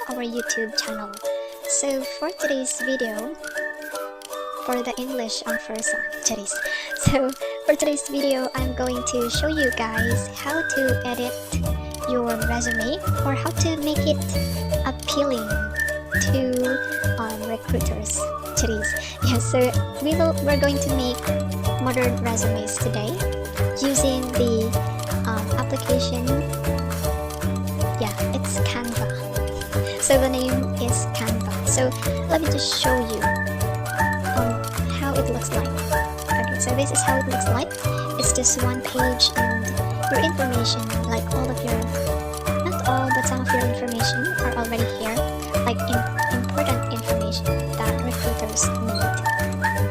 our YouTube channel. So for today's video, for the English first today's. So for today's video, I'm going to show you guys how to edit your resume or how to make it appealing to recruiters. So we're going to make modern resumes today using the application. It's Canva. So the name is Canva. So let me just show you how it looks like. Okay, so this is how it looks like. It's just one page, and your information, like all of your, not all, but some of your information are already here, like important information that recruiters need.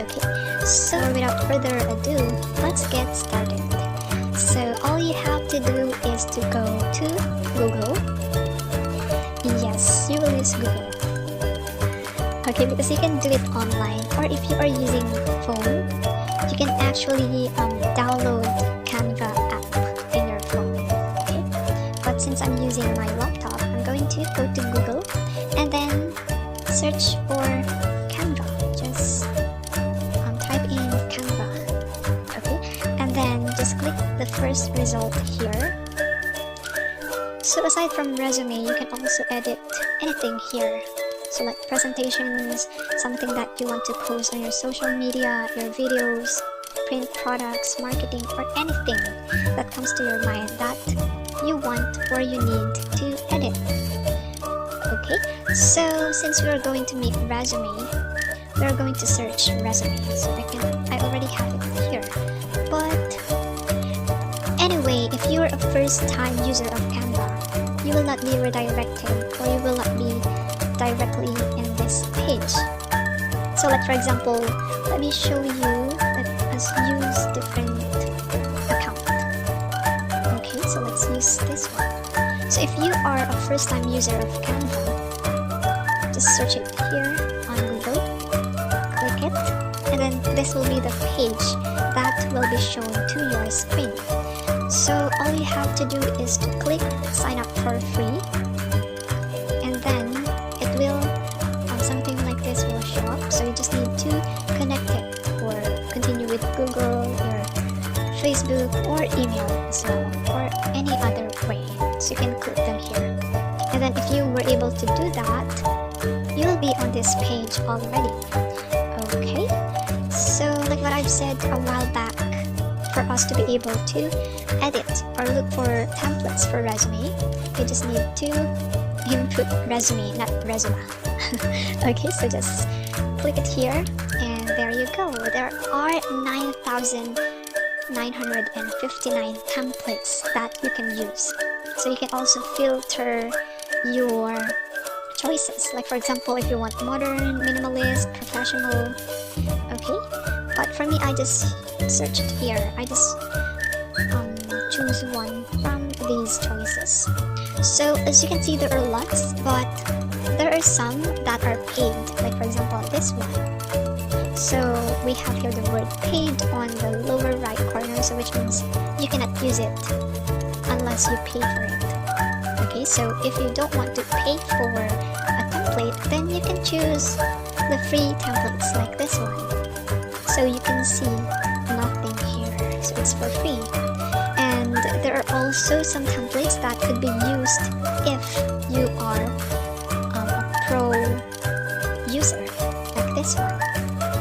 Okay, so without further ado, let's get started. So all you have to do is to go to Google. Yes, you will use Google. Okay, because you can do it online, or if you are using phone, you can actually download Canva app in your phone. Okay, but since I'm using my laptop, I'm going to go to Google and then search for Canva. Just type in Canva. Okay, and then just click the first result here. So aside from resume, you can also edit anything here. So like presentations, something that you want to post on your social media, your videos, print products, marketing, or anything that comes to your mind that you want or you need to edit. Okay, so since we are going to make resume, we are going to search resume. So I already have it here. But anyway, if you are a first-time user of Canva, you will not be redirected, or you will not be directly in this page. So like for example, let me show you that as use different account. Okay, so let's use this one. So if you are a first-time user of Canva, just search it here on Google, click it, and then this will be the page that will be shown to your screen. So all you have to do is to click sign up for free, and then it will something like this will show up. So you just need to connect it or continue with Google, your Facebook, or email as well, or any other way. So you can click them here, and then if you were able to do that, you will be on this page already. Okay, so like what I've said a while back, for us to be able to edit or look for templates for resume, you just need to input resume, not resume. Okay, so just click it here, and there you go. There are 9,959 templates that you can use. So you can also filter your choices. Like for example, if you want modern, minimalist, professional. Okay, but for me, I just search it here. I just choose one from these choices. So as you can see, there are lots, but there are some that are paid. Like for example, this one. So we have here the word paid on the lower right corner, so which means you cannot use it unless you pay for it. Okay, so if you don't want to pay for a template, then you can choose the free templates like this one. So you can see nothing here, so it's for free. And there are also some templates that could be used if you are a pro user, like this one.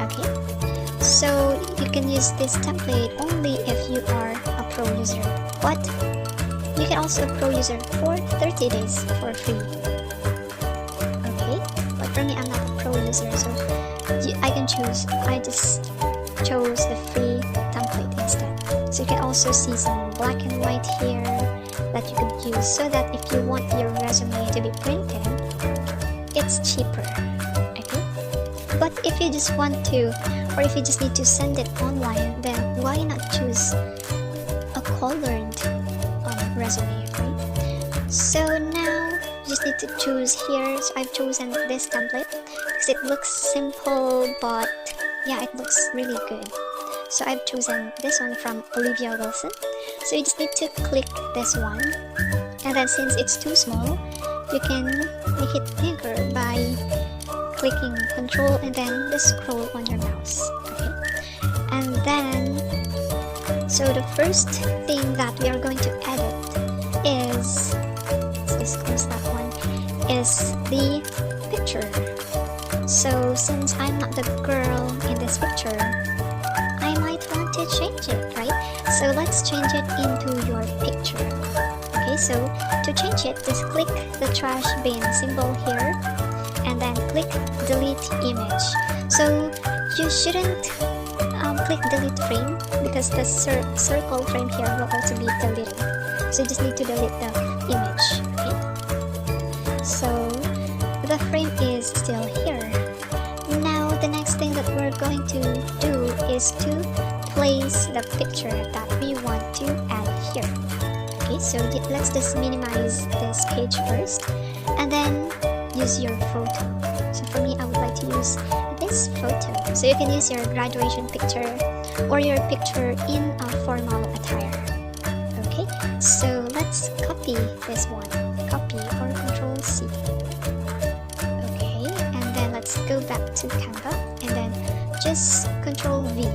Okay, so you can use this template only if you are a pro user, but you can also a pro user for 30 days for free. Okay, but for me, I'm not a pro user, so I can choose. I just chose the free template instead. So you can also see some black and white here that you could use, so that if you want your resume to be printed, it's cheaper. Okay, but if you just want to, or if you just need to send it online, then why not choose a colored resume, right? So now you just need to choose here. So I've chosen this template because it looks simple, but yeah, it looks really good. So I've chosen this one from Olivia Wilson. So you just need to click this one, and then since it's too small, you can make it bigger by clicking Control and then the scroll on your mouse. Okay, and then so the first thing that we are going to edit is, let's just close that one, is the picture. So since I'm not the girl in this picture, I might want to change it, right? So let's change it into your picture. Okay, so to change it, just click the trash bin symbol here and then click delete image. So you shouldn't click delete frame because the circle frame here will also be deleted. So you just need to delete the image. Okay, so the frame is still here. Now the next thing that we're going to do is to place the picture that we want to add here. Okay, so let's just minimize this page first and then use your photo. So for me, I would like to use this photo. So you can use your graduation picture or your picture in a formal attire. Okay, so let's copy this one. Copy or Control C. Okay, and then let's go back to Canva and then just Control V.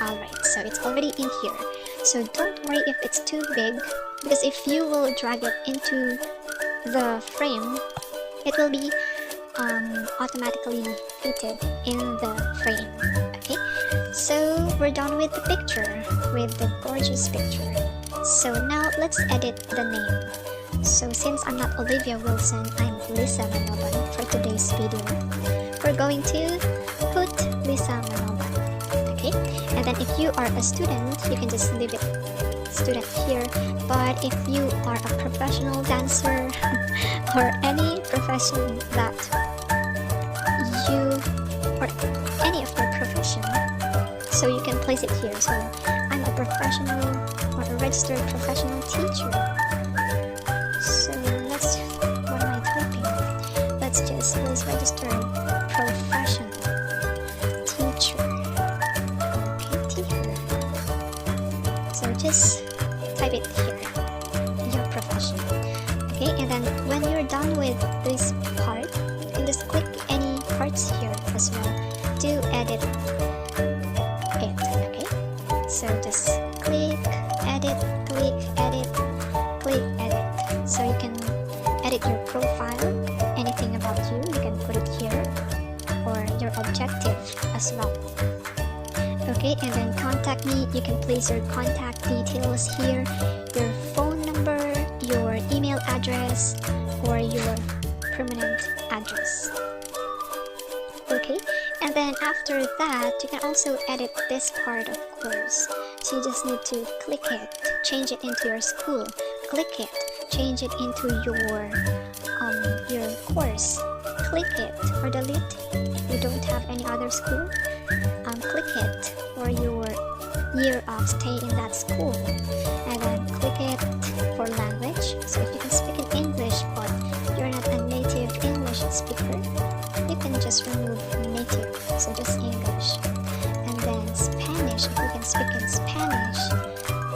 Alright, so it's already in here. So don't worry if it's too big, because if you will drag it into the frame, it will be automatically fitted in the frame. Okay, so we're done with the picture, with the gorgeous picture. So now let's edit the name. So since I'm not Olivia Wilson, I'm Lisa Manoban for today's video. We're going to put Lisa Manoban. Okay, and then if you are a student, you can just leave it student here. But if you are a professional dancer or any profession that you, or any of your profession, so you can place it here. So I'm a professional or a registered professional teacher. So let's, what am I typing? Let's just place registered professional teacher. Okay, teacher. So just type it here, your profession. Okay, and then when you're done with this part, you can just click any parts here as well to edit it. Okay, so just click edit, click edit, click edit. So you can edit your profile, anything about you, you can put it here, or your objective as well. Okay, and then contact me, you can place your contact details here, your phone number, your email address, or your permanent address. Okay, and then after that, you can also edit this part, of course. So you just need to click it, change it into your school, click it, change it into your course, click it or delete if you don't have any other school, click it for your year of stay in that school, and then click it for language. So if you can speak in English but you're not a native English speaker, you can just remove native, so just English. And then Spanish, if you can speak in Spanish,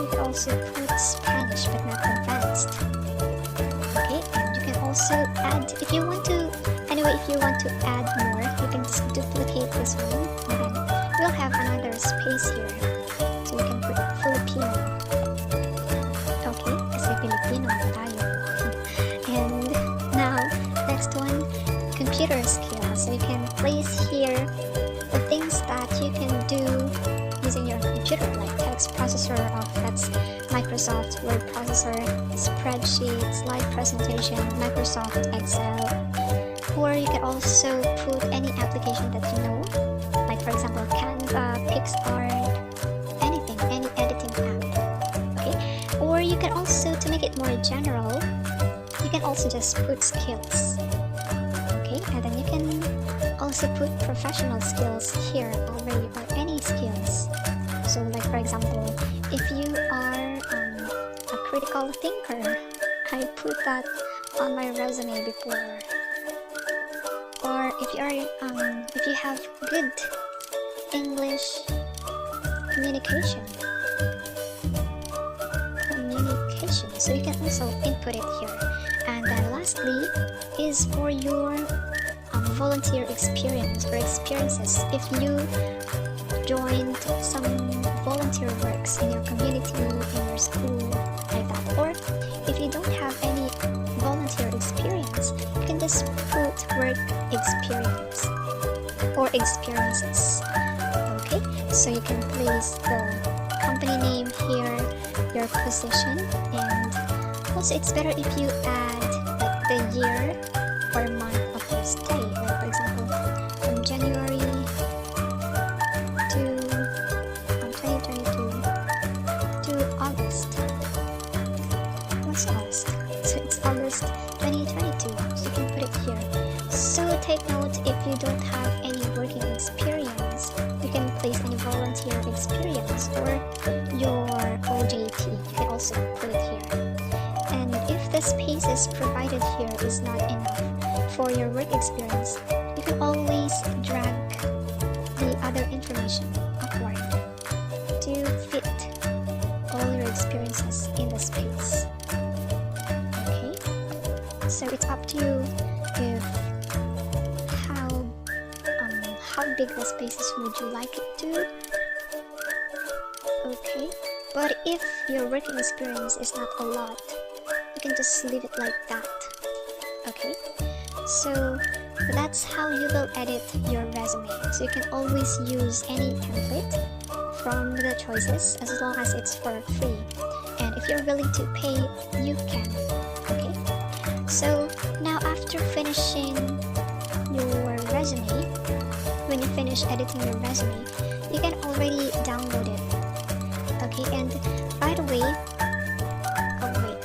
you can also put Spanish but not advanced. Okay, and you can also add, if you want to, anyway, if you want to add more, you can just duplicate this one, and then you'll have another space here, so you can put Filipino. Okay, kasi Filipino tayo. And now, next one, computer skills. So you can place here the things that you can do using your computer, like text processor, that's Microsoft Word processor, spreadsheets, slide presentation, Microsoft Excel, or you can also put any application that you know, like for example Canva, PixArt, anything, any editing app. Okay, or you can also, to make it more general, you can also just put skills. Okay, and then you can also put professional skills here already, or any skills. So like for example, if you are a critical thinker, I put that on my resume before. Or if you are if you have good English communication, so you can also input it here. And then lastly is for your volunteer experience or experiences. If you joined some volunteer works in your community, in your school, like that, or if you don't have any volunteer experience, you can just put work experience or experiences. Okay, so you can place the company name here, your position, and also it's better if you add like the year or month of your stay, like for example from January to 2022 to August. What's August? So it's August 2022, so you can put it here. So take note, if you don't have any working experience, you can place any volunteer experience or your OJT, you can also put it here. And if the spaces provided here is not enough for your work experience, you can always drag the other information upward to fit all your experiences in the space. Okay, so it's up to you if how big the spaces would you like it to. Okay, but if your working experience is not a lot, you can just leave it like that. Okay, so that's how you will edit your resume. So you can always use any template from the choices as long as it's for free, and if you're willing to pay, you can. Okay, so now after finishing your resume, when you finish editing your resume, you can already download it. Okay, and by the way, oh wait,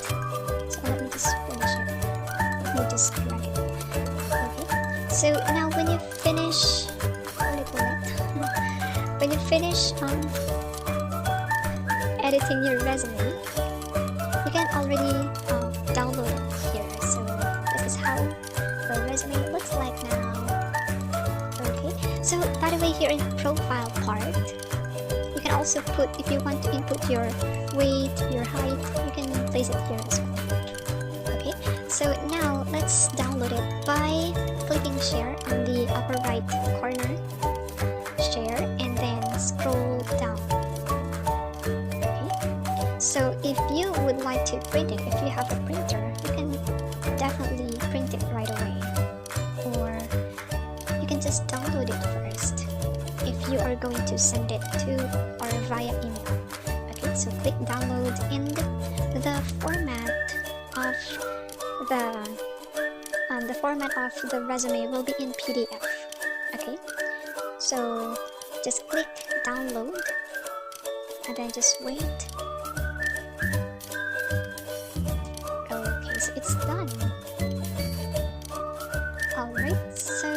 so let me just finish it. Let me just drag it. Okay, so now when you finish, what do you call it? When you finish editing your resume, you can already download it here. So this is how the resume looks like now. Okay, so by the way, here in profile part, you can also put, if you want to input your weight, your height, you can place it here as well. Okay, so now let's download it by clicking share on the upper right corner, share, and then scroll down. Okay, so if you would like to print it, if you have a printer, you can definitely print it right away, or you can just download it first if you are going to send it to or via email. Okay, so click download, and the format of the resume will be in PDF. Okay, so just click download and then just wait. Okay, so it's done. Alright, so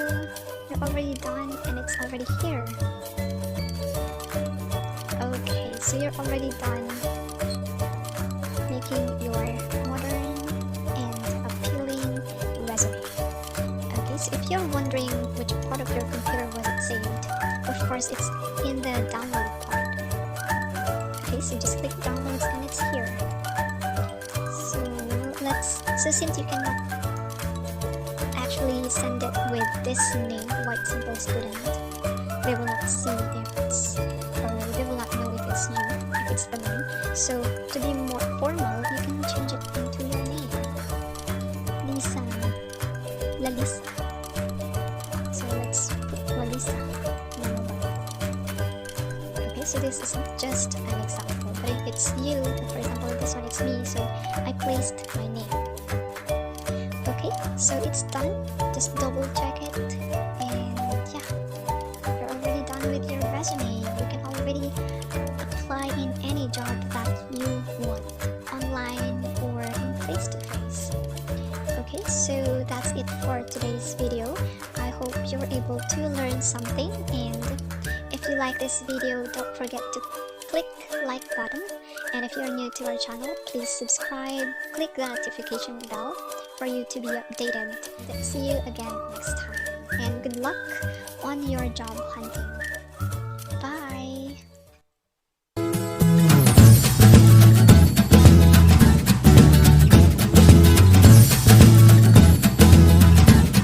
you're already done and it's already here. Okay, so you're already done making your modern and appealing resume. Okay, so if you're wondering which part of your computer was it saved, of course it's in the download part. Okay, so just click downloads and it's here. So since you cannot actually send it with this name, White Simple Student, they will not see if it's, or they will not know if it's you, if it's the name. So to be more formal, you can change it into your name, Lisa, Lalisa. So let's put Lalisa. Okay, so this is just an example, but if it's you, for example this one it's me, so I placed my name. Okay, so it's done. Just double check it, and yeah, you're already done with your resume. You can already apply in any job that you want, online or in face-to-face. Okay, so that's it for today's video. I hope you're able to learn something, and if you like this video, don't forget to click like button, and if you're new to our channel, please subscribe, click the notification bell for you to be updated. See you again next time, and good luck on your job hunting.